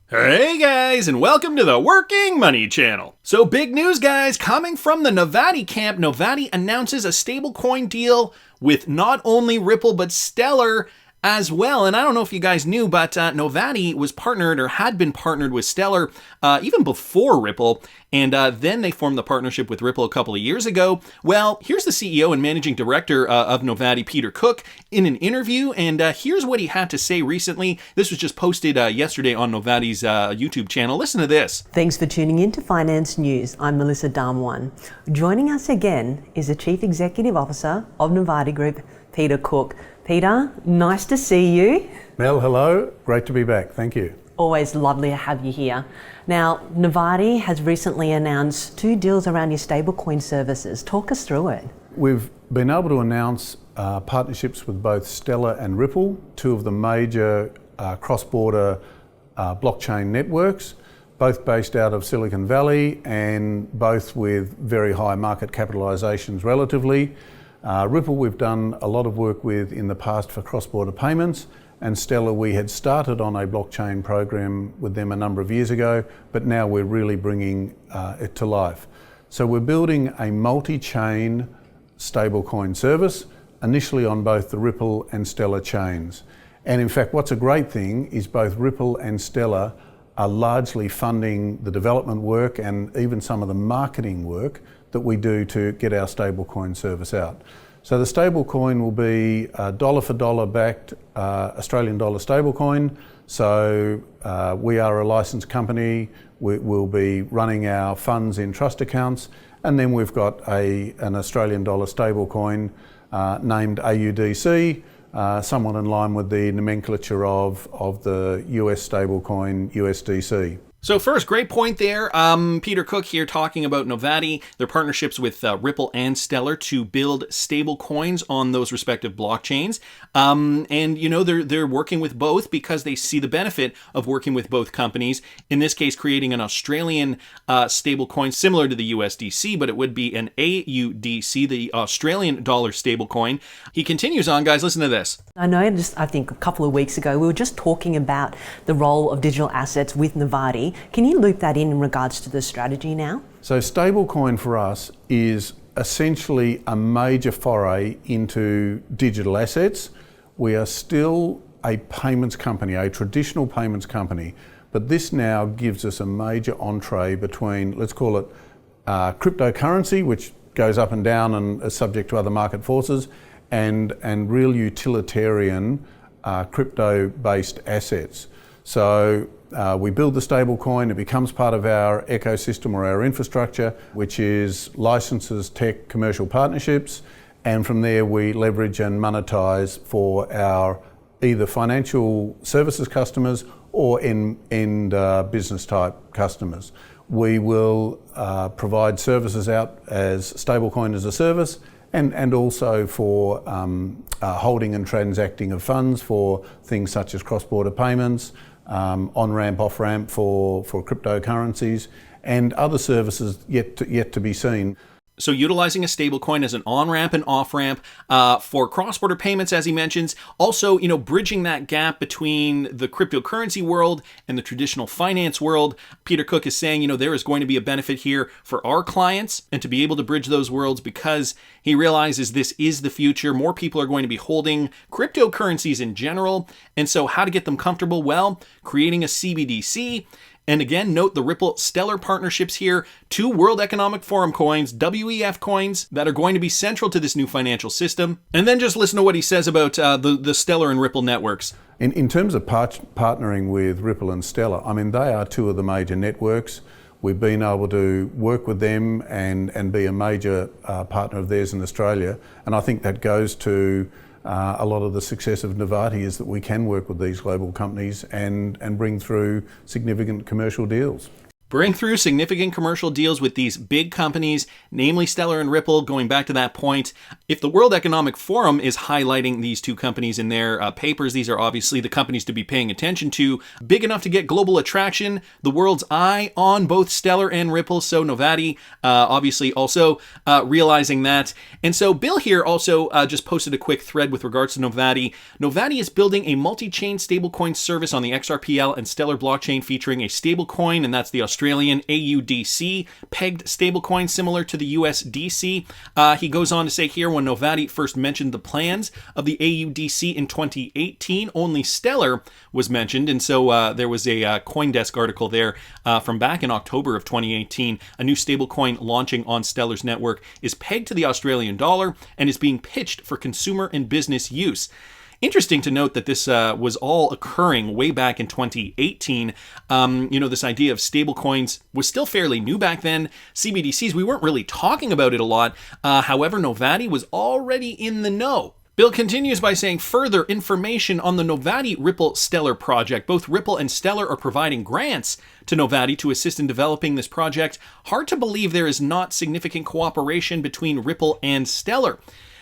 Hey guys, and welcome to the Working Money Channel. So big news guys, coming from the Novatti camp, Novatti announces a stablecoin deal with not only Ripple but Stellar as well. And I don't know if you guys knew, but Novatti was partnered or had been partnered with Stellar even before Ripple. And then they formed the partnership with Ripple a couple of years ago. Well, here's the CEO and managing director of Novatti, Peter Cook, in an interview. And here's what he had to say recently. This was just posted yesterday on Novatti's YouTube channel. Listen to this. Thanks for tuning in to Finance News. I'm Melissa Darmwan. Joining us again is the Chief Executive Officer of Novatti Group, Peter Cook. Peter, nice to see you. Mel, hello. Great to be back. Thank you. Always lovely to have you here. Now, Novatti has recently announced 2 deals around your stablecoin services. Talk us through it. We've been able to announce partnerships with both Stellar and Ripple, 2 of the major cross-border blockchain networks, both based out of Silicon Valley and both with very high market capitalizations relatively. Ripple we've done a lot of work with in the past for cross-border payments, and Stellar we had started on a blockchain program with them a number of years ago, but now we're really bringing it to life. So we're building a multi-chain stablecoin service, initially on both the Ripple and Stellar chains. And in fact, what's a great thing is both Ripple and Stellar are largely funding the development work and even some of the marketing work that we do to get our stablecoin service out. So the stablecoin will be dollar for dollar backed Australian dollar stablecoin. So we are a licensed company. We'll be running our funds in trust accounts, and then we've got an Australian dollar stablecoin named AUDC, somewhat in line with the nomenclature of the US stablecoin USDC. So first, great point there. Peter Cook here talking about Novatti, their partnerships with Ripple and Stellar to build stable coins on those respective blockchains. And you know, they're working with both because they see the benefit of working with both companies. In this case, creating an Australian stable coin similar to the USDC, but it would be an AUDC, the Australian dollar stable coin. He continues on, guys, listen to this. I think a couple of weeks ago, we were just talking about the role of digital assets with Novatti. Can you loop that in regards to the strategy now? So stablecoin for us is essentially a major foray into digital assets. We are still a payments company, a traditional payments company, but this now gives us a major entree between, let's call it cryptocurrency, which goes up and down and is subject to other market forces, and real utilitarian crypto-based assets. So we build the stable coin, it becomes part of our ecosystem or our infrastructure, which is licenses, tech, commercial partnerships, and from there we leverage and monetize for our either financial services customers or end business type customers. We will provide services out as stablecoin as a service, and also for holding and transacting of funds for things such as cross-border payments, on-ramp, off-ramp for cryptocurrencies, and other services yet to be seen. So utilizing a stablecoin as an on-ramp and off-ramp for cross-border payments, as he mentions. Also, you know, bridging that gap between the cryptocurrency world and the traditional finance world. Peter Cook is saying, you know, there is going to be a benefit here for our clients and to be able to bridge those worlds because he realizes this is the future. More people are going to be holding cryptocurrencies in general. And so how to get them comfortable? Well, creating a CBDC. And again, note the Ripple Stellar partnerships here, 2 World Economic Forum coins, WEF coins, that are going to be central to this new financial system. And then just listen to what he says about the Stellar and Ripple networks. In terms of partnering with Ripple and Stellar, I mean, they are 2 of the major networks. We've been able to work with them and be a major partner of theirs in Australia. And I think that goes to a lot of the success of Novatti is that we can work with these global companies and bring through significant commercial deals. bring through significant commercial deals with these big companies, namely Stellar and Ripple. Going back to that point, if the World Economic Forum is highlighting these two companies in their papers, these are obviously the companies to be paying attention to. Big enough to get global attraction, the world's eye on both Stellar and Ripple. So Novatti obviously also realizing that. And so Bill here also just posted a quick thread with regards to Novatti. Novatti is building a multi-chain stablecoin service on the XRPL and Stellar blockchain featuring a stablecoin, and that's the Australian AUDC pegged stablecoin similar to the USDC. He goes on to say here, when Novatti first mentioned the plans of the AUDC in 2018, only Stellar was mentioned. And so there was a CoinDesk article there from back in October of 2018. A new stablecoin launching on Stellar's network is pegged to the Australian dollar and is being pitched for consumer and business use. Interesting to note that this was all occurring way back in 2018. This idea of stablecoins was still fairly new back then. CBDCs, we weren't really talking about it a lot. However, Novatti was already in the know. Bill continues by saying further information on the Novatti Ripple Stellar project. Both Ripple and Stellar are providing grants to Novatti to assist in developing this project. Hard to believe there is not significant cooperation between Ripple and Stellar.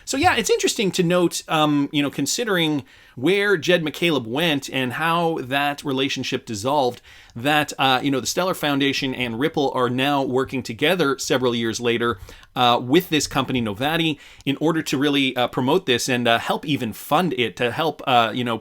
So yeah, it's interesting to note, considering where Jed McCaleb went and how that relationship dissolved, that, the Stellar Foundation and Ripple are now working together several years later with this company, Novatti, in order to really promote this and help even fund it, to help,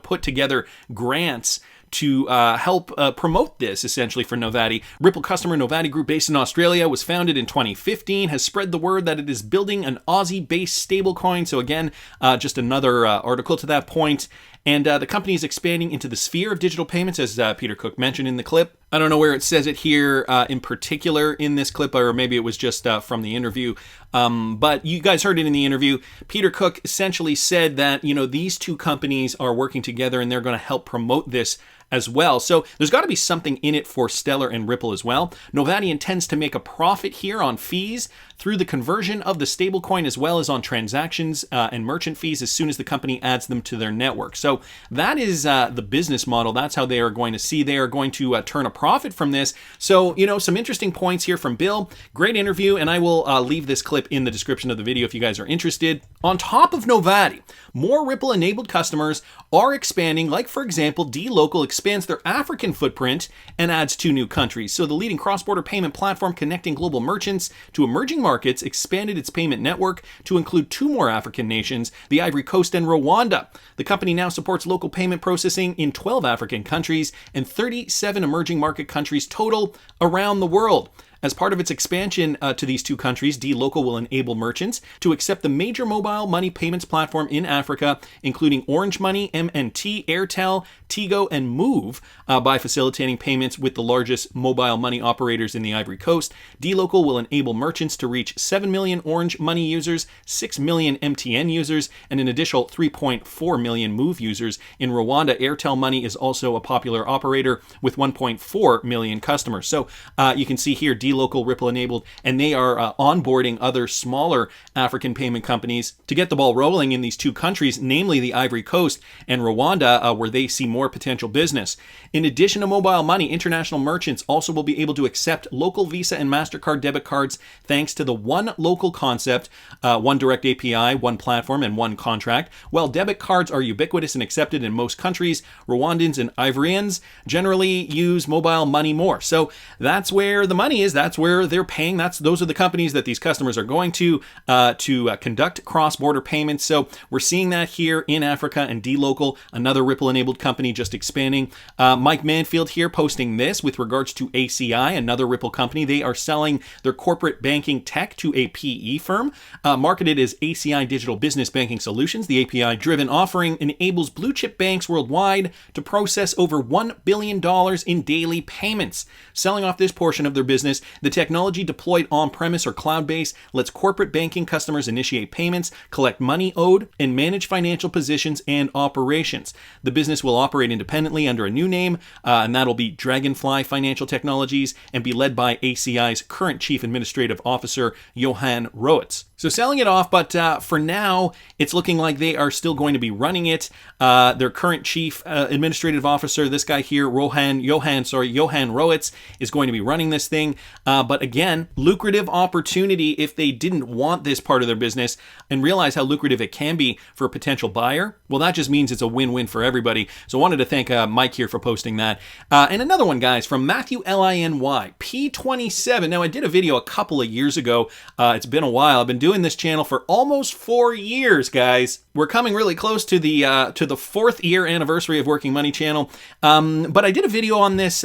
put together grants to help promote this, essentially, for Novatti. Ripple customer Novatti Group, based in Australia, was founded in 2015, has spread the word that it is building an Aussie-based stablecoin. So again, just another article to that point. And the company is expanding into the sphere of digital payments, as Peter Cook mentioned in the clip. I don't know where it says it here in particular in this clip, or maybe it was just from the interview. But you guys heard it in the interview. Peter Cook essentially said that, these two companies are working together and they're going to help promote this as well. So there's got to be something in it for Stellar and Ripple as well. Novatti intends to make a profit here on fees through the conversion of the stablecoin, as well as on transactions and merchant fees as soon as the company adds them to their network. So that is the business model. That's how they are going to see. They are going to turn a profit from this. So, some interesting points here from Bill. Great interview, and I will leave this clip in the description of the video if you guys are interested. On top of Novatti, more Ripple-enabled customers are expanding, like, for example, DLocal expands their African footprint and adds 2 new countries. So the leading cross-border payment platform connecting global merchants to emerging markets expanded its payment network to include 2 more African nations, the Ivory Coast and Rwanda. The company now supports local payment processing in 12 African countries and 37 emerging market countries total around the world. As part of its expansion to these 2 countries, DLocal will enable merchants to accept the major mobile money payments platform in Africa, including Orange Money, MNT, Airtel, Tigo, and Move, by facilitating payments with the largest mobile money operators in the Ivory Coast. DLocal will enable merchants to reach 7 million Orange Money users, 6 million MTN users, and an additional 3.4 million Move users. In Rwanda, Airtel Money is also a popular operator with 1.4 million customers. So you can see here, DLocal, Ripple enabled, and they are onboarding other smaller African payment companies to get the ball rolling in these 2 countries, namely the Ivory Coast and Rwanda, where they see more potential business. In addition to mobile money, international merchants also will be able to accept local Visa and MasterCard debit cards thanks to the one local concept, one direct API, one platform, and one contract. While debit cards are ubiquitous and accepted in most countries, Rwandans and Ivorians generally use mobile money more. So that's where the money is. That's where they're paying. Those are the companies that these customers are going to conduct cross-border payments. So we're seeing that here in Africa, and DLocal, another Ripple-enabled company, just expanding. Mike Manfield here posting this with regards to ACI, another Ripple company. They are selling their corporate banking tech to a PE firm, marketed as ACI Digital Business Banking Solutions. The API-driven offering enables blue-chip banks worldwide to process over $1 billion in daily payments. Selling off this portion of their business, the technology deployed on-premise or cloud-based lets corporate banking customers initiate payments, collect money owed, and manage financial positions and operations. The business will operate independently under a new name, and that'll be Dragonfly Financial Technologies, and be led by ACI's current Chief Administrative Officer, Johan Roets. So selling it off, but for now, it's looking like they are still going to be running it. Their current chief administrative officer, this guy here, Johan Rowitz, is going to be running this thing. But again, lucrative opportunity if they didn't want this part of their business and realize how lucrative it can be for a potential buyer. Well, that just means it's a win-win for everybody. So I wanted to thank Mike here for posting that. And another one, guys, from Matthew Liny, P27. Now, I did a video a couple of years ago. It's been a while. I've been doing this channel for almost 4 years, guys. We're coming really close to the 4th year anniversary of Working Money channel. But I did a video on this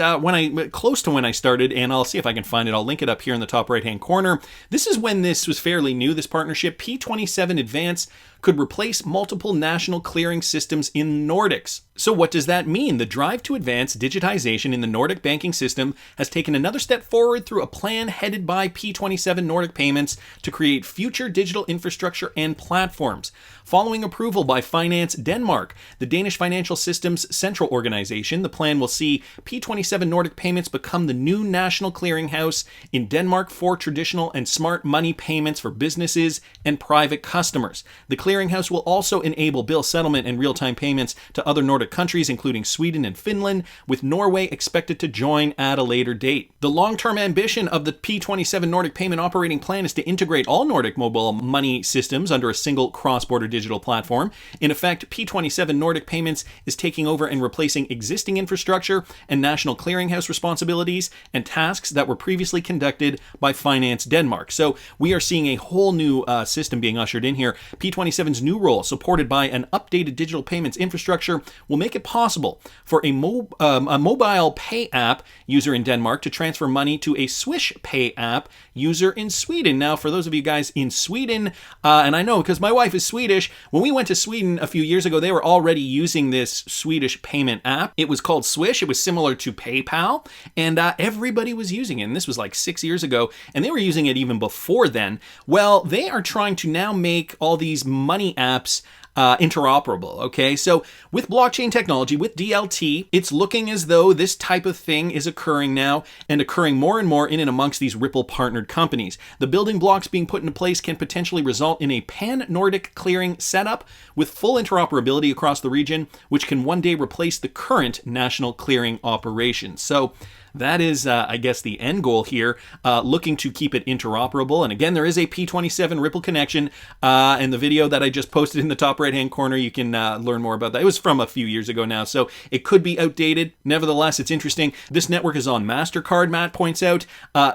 close to when I started, and I'll see if I can find it. I'll link it up here in the top right-hand corner. This is when this was fairly new, this partnership. P27 Advance could replace multiple national clearing systems in Nordics. So what does that mean? The drive to advance digitization in the Nordic banking system has taken another step forward through a plan headed by P27 Nordic Payments to create future digital infrastructure and platforms. Following approval by Finance Denmark, the Danish Financial Systems Central Organization, the plan will see P27 Nordic Payments become the new national clearinghouse in Denmark for traditional and smart money payments for businesses and private customers. The clearinghouse will also enable bill settlement and real-time payments to other Nordic countries, including Sweden and Finland, with Norway expected to join at a later date. The long-term ambition of the P27 Nordic Payment Operating Plan is to integrate all Nordic mobile money systems under a single cross-border digital platform. In effect, P27 Nordic Payments is taking over and replacing existing infrastructure and national clearinghouse responsibilities and tasks that were previously conducted by Finance Denmark. So we are seeing a whole new system being ushered in here. P27's new role, supported by an updated digital payments infrastructure, will make it possible for a mobile pay app user in Denmark to transfer money to a Swish pay app user in Sweden. Now, for those of you guys in Sweden, and I know because my wife is Swedish, when we went to Sweden a few years ago, they were already using this Swedish payment app. It was called Swish. It was similar to PayPal, and everybody was using it. And this was like 6 years ago, and they were using it even before then. Well, they are trying to now make all these money apps interoperable, okay? So with blockchain technology, with DLT, it's looking as though this type of thing is occurring now and occurring more and more in and amongst these Ripple partnered companies. The building blocks being put into place can potentially result in a pan-Nordic clearing setup with full interoperability across the region, which can one day replace the current national clearing operations. So that is, I guess, the end goal here, looking to keep it interoperable. And again, there is a P27 Ripple connection. In the video that I just posted in the top right-hand corner, you can learn more about that. It was from a few years ago now, so it could be outdated. Nevertheless, it's interesting. This network is on MasterCard, Matt points out,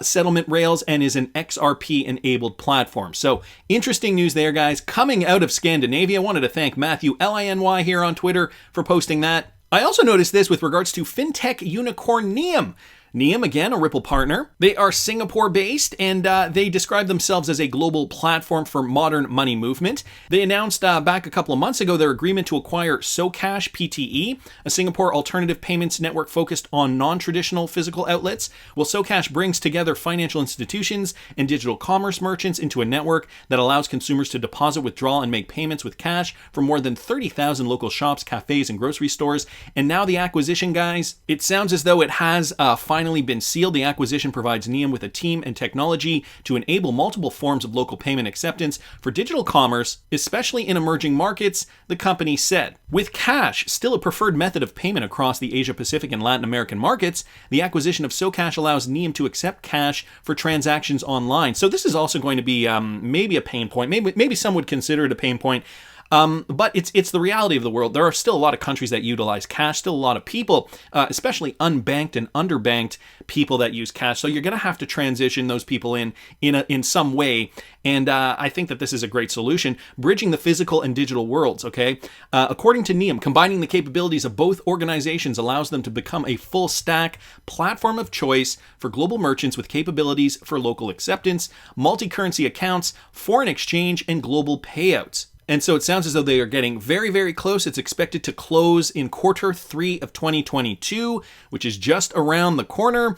settlement rails, and is an XRP-enabled platform. So interesting news there, guys. Coming out of Scandinavia, I wanted to thank Matthew Liny here on Twitter for posting that. I also noticed this with regards to Fintech unicorn Neum. Neum, again, a Ripple partner. They are Singapore-based, and they describe themselves as a global platform for modern money movement. They announced back a couple of months ago their agreement to acquire SoCash Pte, a Singapore alternative payments network focused on non-traditional physical outlets. Well, SoCash brings together financial institutions and digital commerce merchants into a network that allows consumers to deposit, withdraw, and make payments with cash from more than 30,000 local shops, cafes, and grocery stores. And now the acquisition, guys, it sounds as though it has finally been sealed. The acquisition provides Neum with a team and technology to enable multiple forms of local payment acceptance for digital commerce, especially in emerging markets, the company said. With cash still a preferred method of payment across the Asia-Pacific and Latin American markets, the acquisition of SoCash allows Neum to accept cash for transactions online. So this is also going to be maybe a pain point. Maybe some would consider it a pain point. But it's the reality of the world. There are still a lot of countries that utilize cash, still a lot of people, especially unbanked and underbanked people that use cash. So you're going to have to transition those people in some way. And I think that this is a great solution, bridging the physical and digital worlds, okay? According to Neum, combining the capabilities of both organizations allows them to become a full stack platform of choice for global merchants with capabilities for local acceptance, multi-currency accounts, foreign exchange, and global payouts. And so it sounds as though they are getting very, very close. It's expected to close in Q3 of 2022, which is just around the corner,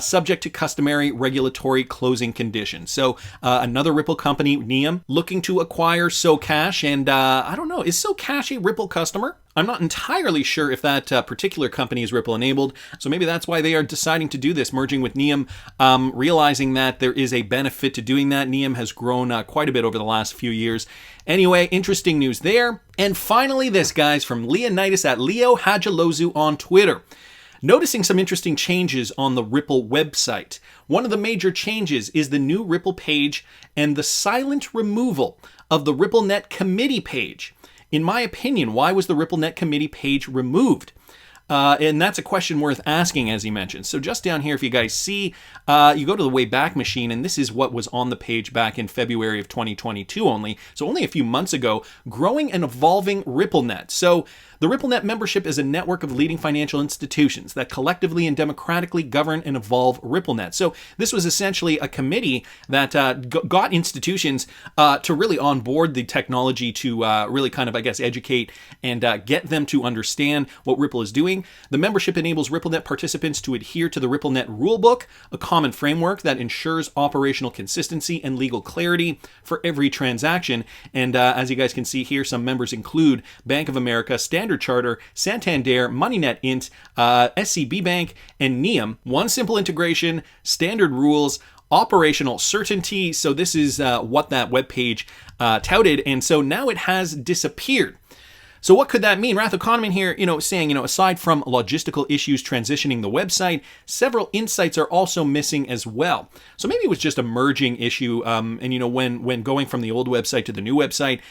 subject to customary regulatory closing conditions. So another Ripple company, Neum, looking to acquire SoCash. And I don't know, is SoCash a Ripple customer? I'm not entirely sure if that particular company is Ripple enabled, so maybe that's why they are deciding to do this, merging with Neum, realizing that there is a benefit to doing that. Neum has grown quite a bit over the last few years. Anyway, interesting news there. And finally this, guys, from Leonidas at Leo Hajalozu on Twitter. Noticing some interesting changes on the Ripple website. One of the major changes is the new Ripple page and the silent removal of the RippleNet committee page. In my opinion, why was the RippleNet committee page removed? And that's a question worth asking, as he mentioned. So just down here, if you guys see, you go to the Wayback Machine, and this is what was on the page back in February of 2022 only. So only a few months ago, growing and evolving RippleNet. So the RippleNet membership is a network of leading financial institutions that collectively and democratically govern and evolve RippleNet. So this was essentially a committee that got institutions to really onboard the technology to really kind of, I guess, educate and get them to understand what Ripple is doing. The membership enables RippleNet participants to adhere to the RippleNet rulebook, a common framework that ensures operational consistency and legal clarity for every transaction. And as you guys can see here, some members include Bank of America, Standard Charter, Santander, MoneyNet Int, SCB Bank, and Neum. One simple integration, standard rules, operational certainty. So this is what that webpage touted, and so now it has disappeared. So what could that mean? Wrath Economy here, saying, aside from logistical issues transitioning the website, several insights are also missing as well. So maybe it was just a merging issue, and when going from the old website to the new website,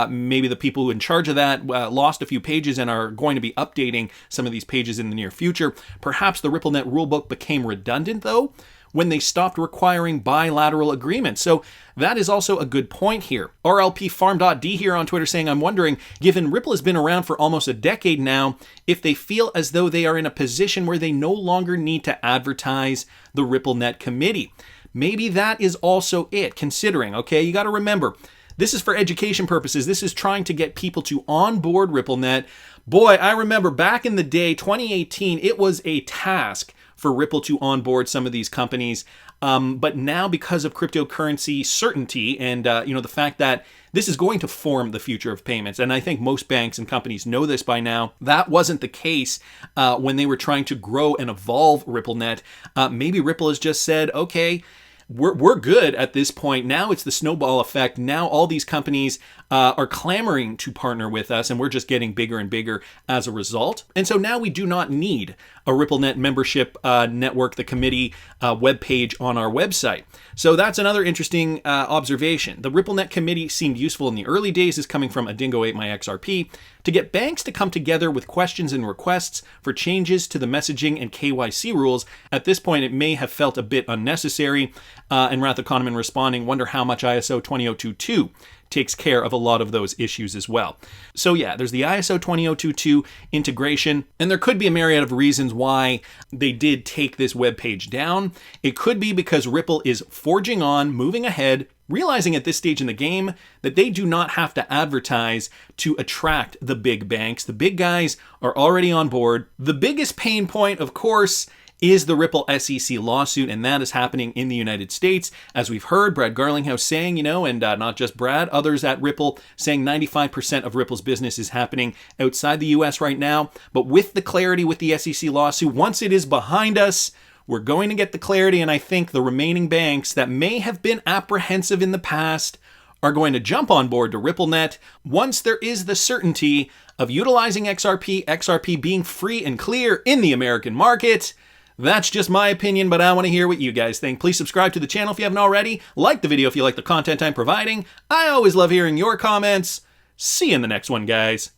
maybe the people in charge of that lost a few pages and are going to be updating some of these pages in the near future. Perhaps the RippleNet rulebook became redundant, though, when they stopped requiring bilateral agreements. So that is also a good point here. RLP Farm.d here on Twitter saying, I'm wondering, given Ripple has been around for almost a decade now, if they feel as though they are in a position where they no longer need to advertise the RippleNet committee. Maybe that is also it, considering, okay, you got to remember, this is for education purposes. This is trying to get people to onboard RippleNet. Boy, I remember back in the day, 2018, it was a task for Ripple to onboard some of these companies. But now, because of cryptocurrency certainty and the fact that this is going to form the future of payments, and I think most banks and companies know this by now, that wasn't the case when they were trying to grow and evolve RippleNet. Maybe Ripple has just said, okay, we're good at this point. Now it's the snowball effect. Now all these companies are clamoring to partner with us, and we're just getting bigger and bigger as a result. And so now we do not need a RippleNet membership network, the committee webpage on our website. So that's another interesting observation. The RippleNet committee seemed useful in the early days, is coming from Adingo ate my XRP, to get banks to come together with questions and requests for changes to the messaging and KYC rules. At this point, it may have felt a bit unnecessary. And Wrath Economy responding, wonder how much ISO 20022 takes care of a lot of those issues as well. So yeah, there's the ISO 20022 integration, and there could be a myriad of reasons why they did take this web page down. It could be because Ripple is forging on, moving ahead, realizing at this stage in the game that they do not have to advertise to attract the big banks. The big guys are already on board. The biggest pain point, of course, is the Ripple SEC lawsuit, and that is happening in the United States. As we've heard, Brad Garlinghouse saying, and not just Brad, others at Ripple saying 95% of Ripple's business is happening outside the US right now. But with the clarity with the SEC lawsuit, once it is behind us, we're going to get the clarity, and I think the remaining banks that may have been apprehensive in the past are going to jump on board to RippleNet once there is the certainty of utilizing XRP being free and clear in the American market. That's just my opinion, but I want to hear what you guys think. Please subscribe to the channel if you haven't already. Like the video if you like the content I'm providing. I always love hearing your comments. See you in the next one, guys.